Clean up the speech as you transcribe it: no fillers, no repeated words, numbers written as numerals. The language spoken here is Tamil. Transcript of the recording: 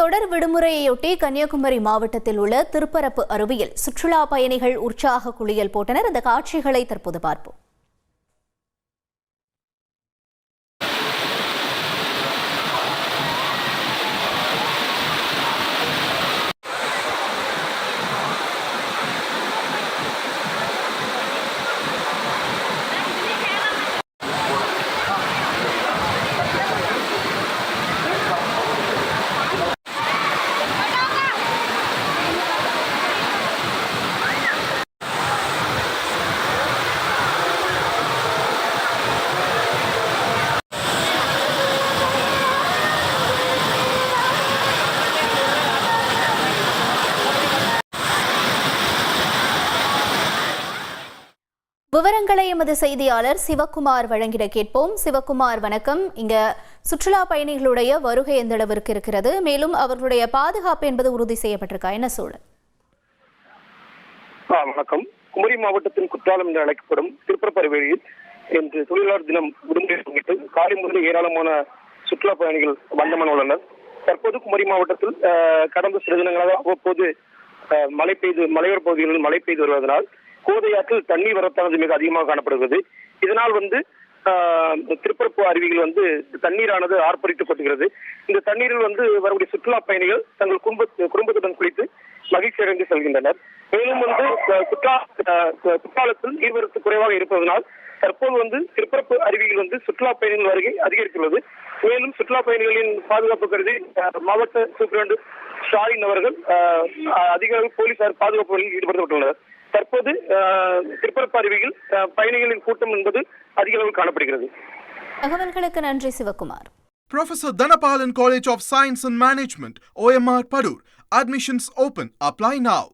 தொடர் விடுமுறையொட்டி கன்னியாகுமரி மாவட்டத்தில் உள்ள திருப்பரப்பு அருவியில் சுற்றுலா பயணிகள் உற்சாக குளியல் போட்டனர். இந்த காட்சிகளை தற்போது பார்ப்போம். விவரங்களை எமது செய்தியாளர் சிவக்குமார் வழங்கிட கேட்போம். சிவக்குமார், வணக்கம். இங்க சுற்றுலா பயணிகளுடைய வருகை எந்த அளவிற்கு இருக்கிறது, மேலும் அவர்களுடைய பாதுகாப்பு என்பது உறுதி செய்யப்பட்டிருக்கா, என்ன சூழல்? வணக்கம். குமரி மாவட்டத்தின் குற்றாலம் என்று அழைக்கப்படும் திருப்பரப்பு அருவியில் இன்று தொழிலாளர் தினம் விடுமுறை முன்னிட்டு காலை முதல் ஏராளமான சுற்றுலா பயணிகள் வந்தமன உள்ளனர். தற்போது குமரி மாவட்டத்தில் கடந்த சில தினங்களாக அவ்வப்போது மலையோர பகுதிகளில் மழை பெய்து வருவதனால் கோதையாற்றில் தண்ணீர் வரத்தானது மிக அதிகமாக காணப்படுகிறது. இதனால் திருப்பரப்பு அருவிகள் தண்ணீரானது ஆர்ப்பரித்துக் கொட்டுகிறது. இந்த தண்ணீரில் வரக்கூடிய சுற்றுலா பயணிகள் தங்கள் குடும்பத்துடன் குளித்து மகிழ்ச்சி அடைந்து செல்கின்றனர். மேலும் குற்றாலத்தில் நீர்வரத்து குறைவாக இருப்பதனால் தற்போது திருப்பரப்பு அருவிகள் சுற்றுலா பயணிகள் வருகை அதிகரித்துள்ளது. மேலும் சுற்றுலா பயணிகளின் பாதுகாப்பு கருதி மாவட்ட சூப்பரண்டு ஸ்டாலின் அவர்கள் அதிக அளவு போலீசார் பாதுகாப்புகளில் ஈடுபடுத்தப்பட்டுள்ளனர். தற்போது திருப்பரப்பு அருவியில் பயணிகளின் கூட்டம் என்பது அதிக அளவில் காணப்படுகிறது. தகவல்களுக்கு நன்றி Sivakumar. Professor Dhanapalan College of Science and Management, OMR Padur. Admissions open. Apply now.